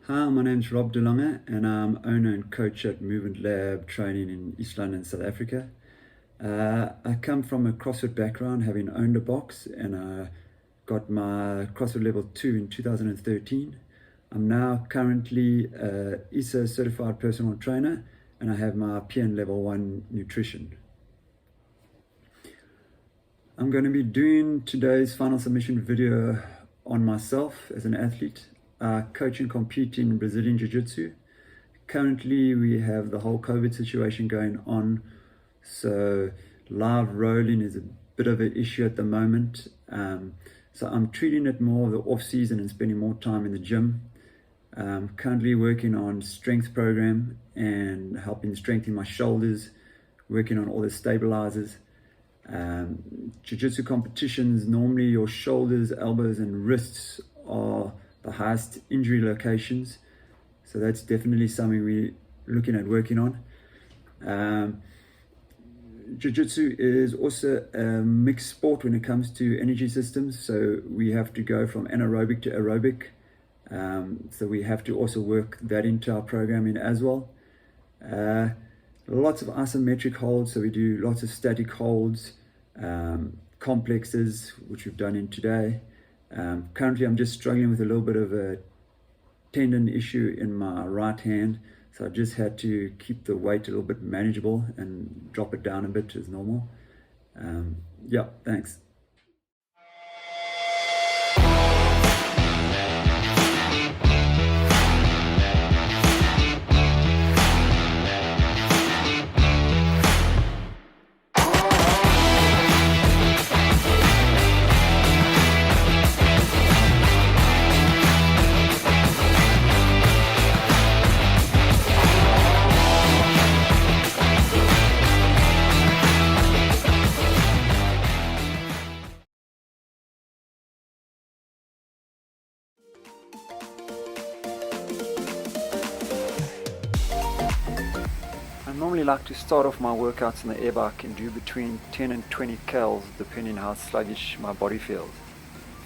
Hi, my name's Rob DeLonge and I'm owner and coach at Movement Lab training in East London, South Africa. I come from a CrossFit background, having owned a box, and I got my CrossFit level 2 in 2013. I'm now currently a Issa certified personal trainer and I have my PN level 1 nutrition. I'm going to be doing today's final submission video on myself as an athlete. I coach and compete in Brazilian Jiu-Jitsu. Currently, we have the whole COVID situation going on, so live rolling is a bit of an issue at the moment. So I'm treating it more of the off season and spending more time in the gym. Currently working on strength program and helping strengthen my shoulders, working on all the stabilizers. Jiu-Jitsu competitions, normally your shoulders, elbows and wrists are the highest injury locations, so that's definitely something we're looking at working on. Jiu-Jitsu is also a mixed sport when it comes to energy systems, so we have to go from anaerobic to aerobic, so we have to also work that into our programming as well. Lots of isometric holds, so we do lots of static holds, complexes, which we've done in today. Currently I'm just struggling with a little bit of a tendon issue in my right hand, so I just had to keep the weight a little bit manageable and drop it down a bit as normal. Yeah, thanks. I normally like to start off my workouts on the air bike and do between 10 and 20 cals depending how sluggish my body feels.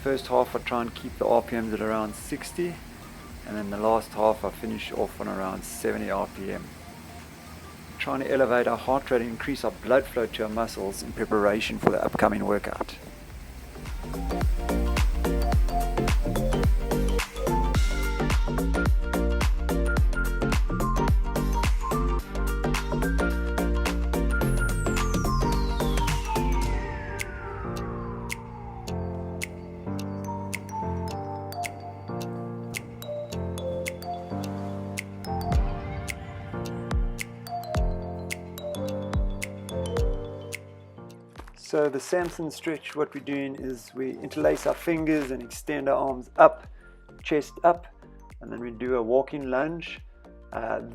First half I try and keep the RPMs at around 60, and then the last half I finish off on around 70 RPM. Trying to elevate our heart rate and increase our blood flow to our muscles in preparation for the upcoming workout. So the Samson stretch, what we're doing is we interlace our fingers and extend our arms up, chest up, and then we do a walking lunge.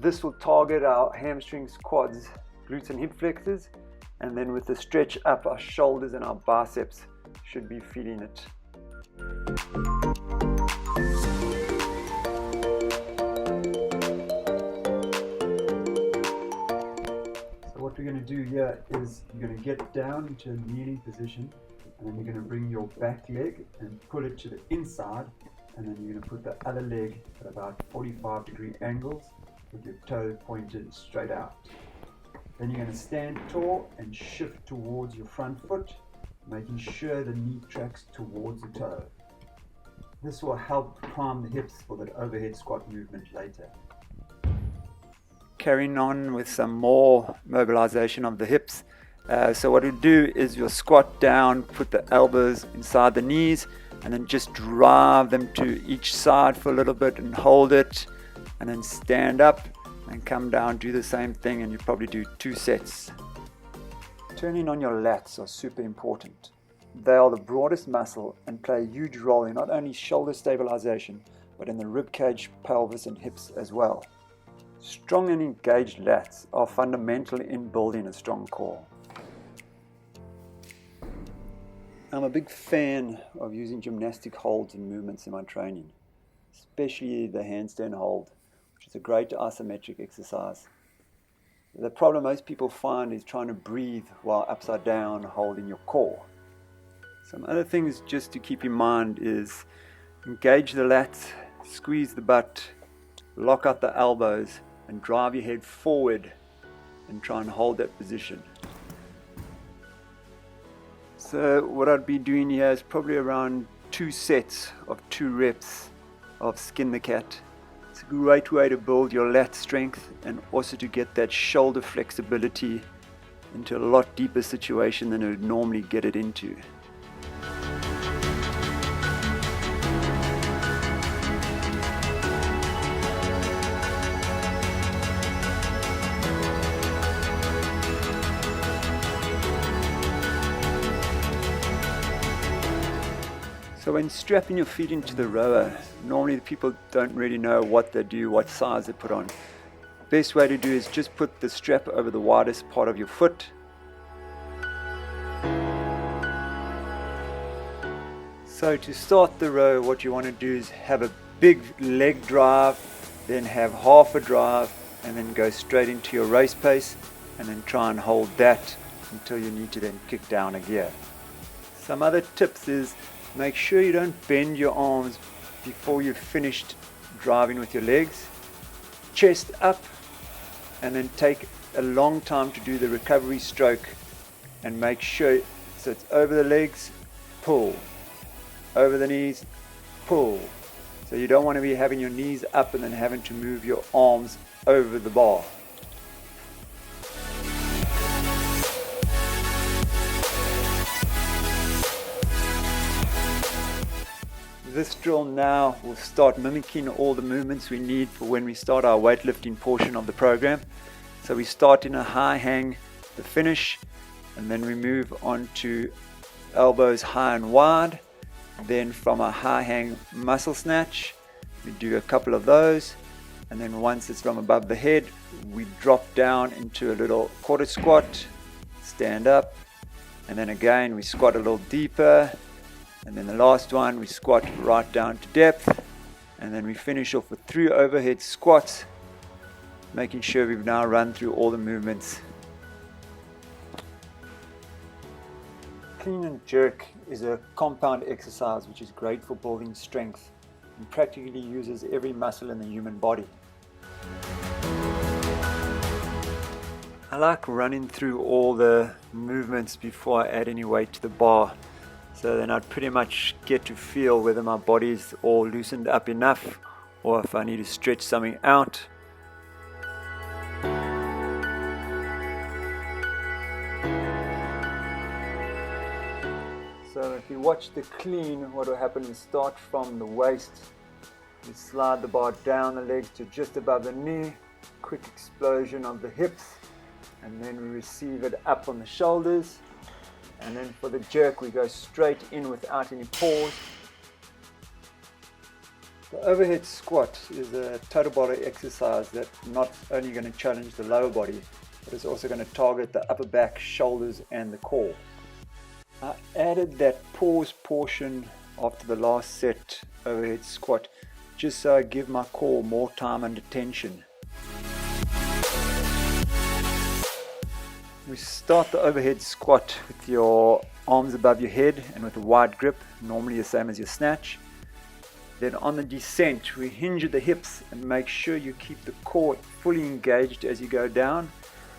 This will target our hamstrings, quads, glutes and hip flexors, and then with the stretch up, our shoulders and our biceps should be feeling it. What we're going to do here is you're going to get down into a kneeling position, and then you're going to bring your back leg and pull it to the inside, and then you're going to put the other leg at about 45-degree angles with your toe pointed straight out. Then you're going to stand tall and shift towards your front foot, making sure the knee tracks towards the toe. This will help prime the hips for that overhead squat movement later. Carrying on with some more mobilization of the hips. So what we do is you'll squat down, put the elbows inside the knees, and then just drive them to each side for a little bit and hold it, and then stand up and come down, do the same thing, and you probably do 2 sets. Turning on your lats are super important. They are the broadest muscle and play a huge role in not only shoulder stabilization, but in the rib cage, pelvis and hips as well. Strong and engaged lats are fundamental in building a strong core. I'm a big fan of using gymnastic holds and movements in my training, especially the handstand hold, which is a great isometric exercise. The problem most people find is trying to breathe while upside down holding your core. Some other things just to keep in mind is engage the lats, squeeze the butt, lock out the elbows and drive your head forward and try and hold that position. So what I'd be doing here is probably around 2 sets of 2 reps of skin the cat. It's a great way to build your lat strength and also to get that shoulder flexibility into a lot deeper situation than it would normally get it into. So when strapping your feet into the rower, normally people don't really know what they do, what size they put on. Best way to do is just put the strap over the widest part of your foot. So to start the row, what you want to do is have a big leg drive, then have half a drive, and then go straight into your race pace, and then try and hold that until you need to then kick down a gear. Some other tips is make sure you don't bend your arms before you've finished driving with your legs. Chest up, and then take a long time to do the recovery stroke, and make sure so it's over the legs, pull, over the knees, pull. So you don't want to be having your knees up and then having to move your arms over the bar. This drill now will start mimicking all the movements we need for when we start our weightlifting portion of the program. So we start in a high hang, the finish, and then we move on to elbows high and wide. Then from a high hang muscle snatch, we do a couple of those, and then once it's from above the head, we drop down into a little quarter squat, stand up, and then again we squat a little deeper. And then the last one, we squat right down to depth, and then we finish off with 3 overhead squats, making sure we've now run through all the movements. Clean and jerk is a compound exercise which is great for building strength and practically uses every muscle in the human body. I like running through all the movements before I add any weight to the bar. So then I'd pretty much get to feel whether my body's all loosened up enough or if I need to stretch something out. So if you watch the clean, what will happen is start from the waist. You slide the bar down the legs to just above the knee, quick explosion of the hips, and then we receive it up on the shoulders. And then for the jerk, we go straight in without any pause. The overhead squat is a total body exercise that's not only going to challenge the lower body, but it's also going to target the upper back, shoulders, and the core. I added that pause portion after the last set overhead squat, just so I give my core more time under tension. We start the overhead squat with your arms above your head and with a wide grip, normally the same as your snatch. Then on the descent, we hinge at the hips and make sure you keep the core fully engaged as you go down.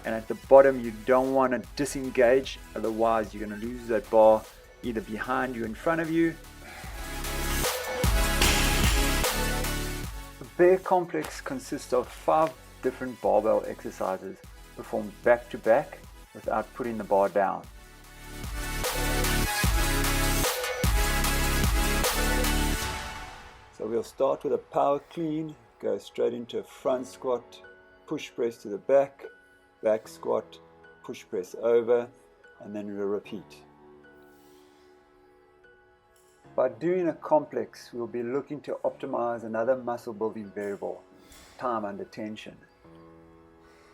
And at the bottom, you don't want to disengage, otherwise you're going to lose that bar either behind you or in front of you. The bear complex consists of 5 different barbell exercises performed back to back without putting the bar down. So we'll start with a power clean, go straight into a front squat, push press to the back, back squat, push press over, and then we'll repeat. By doing a complex, we'll be looking to optimize another muscle building variable, time under tension.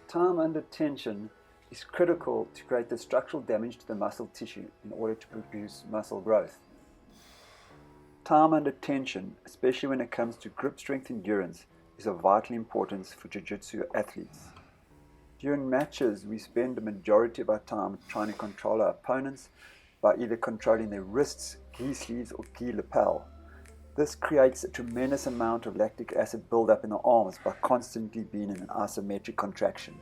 Time under tension is critical to create the structural damage to the muscle tissue in order to produce muscle growth. Time under tension, especially when it comes to grip strength endurance, is of vital importance for jiu-jitsu athletes. During matches, we spend the majority of our time trying to control our opponents by either controlling their wrists, gi sleeves, or gi lapel. This creates a tremendous amount of lactic acid buildup in the arms by constantly being in an isometric contraction.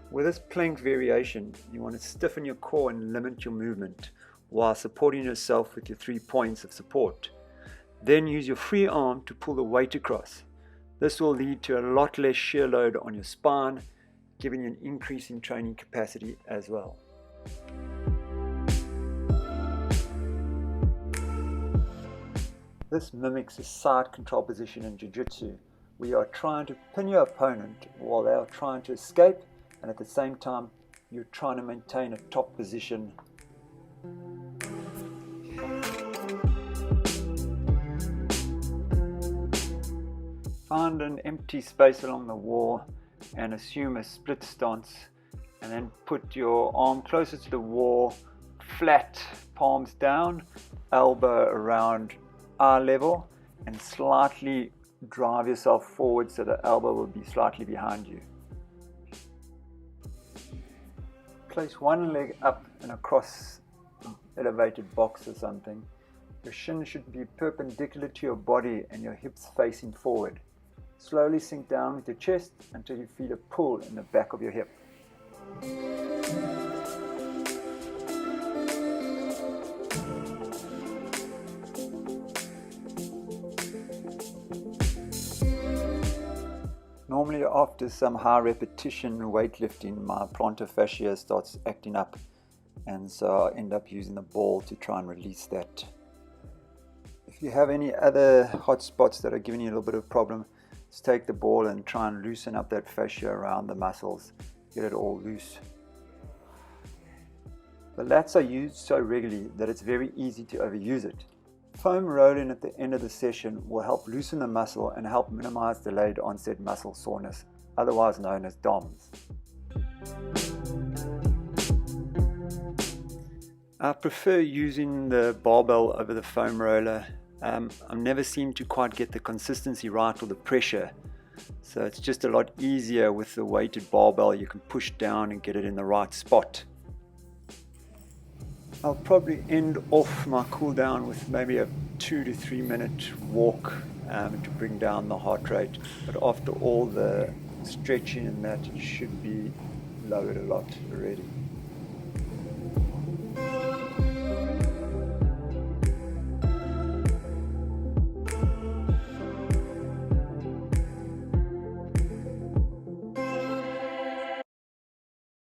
With this plank variation, you want to stiffen your core and limit your movement while supporting yourself with your 3 points of support. Then use your free arm to pull the weight across. This will lead to a lot less shear load on your spine, giving you an increase in training capacity as well. This mimics a side control position in Jiu-Jitsu, where you are trying to pin your opponent while they are trying to escape, and at the same time you're trying to maintain a top position. Find an empty space along the wall and assume a split stance, and then put your arm closer to the wall, flat, palms down, elbow around eye level, and slightly drive yourself forward so the elbow will be slightly behind you. Place one leg up and across an elevated box or something. Your shin should be perpendicular to your body and your hips facing forward. Slowly sink down with your chest until you feel a pull in the back of your hip. Normally after some high repetition weightlifting, my plantar fascia starts acting up, and so I end up using the ball to try and release that. If you have any other hot spots that are giving you a little bit of problem, just take the ball and try and loosen up that fascia around the muscles, get it all loose. The lats are used so regularly that it's very easy to overuse it. Foam rolling at the end of the session will help loosen the muscle and help minimize delayed onset muscle soreness, otherwise known as DOMS. I prefer using the barbell over the foam roller. I've never seemed to quite get the consistency right or the pressure, so it's just a lot easier with the weighted barbell. You can push down and get it in the right spot. I'll probably end off my cool down with maybe a 2 to 3 minute walk to bring down the heart rate, but after all the stretching and that, it should be lowered a lot already.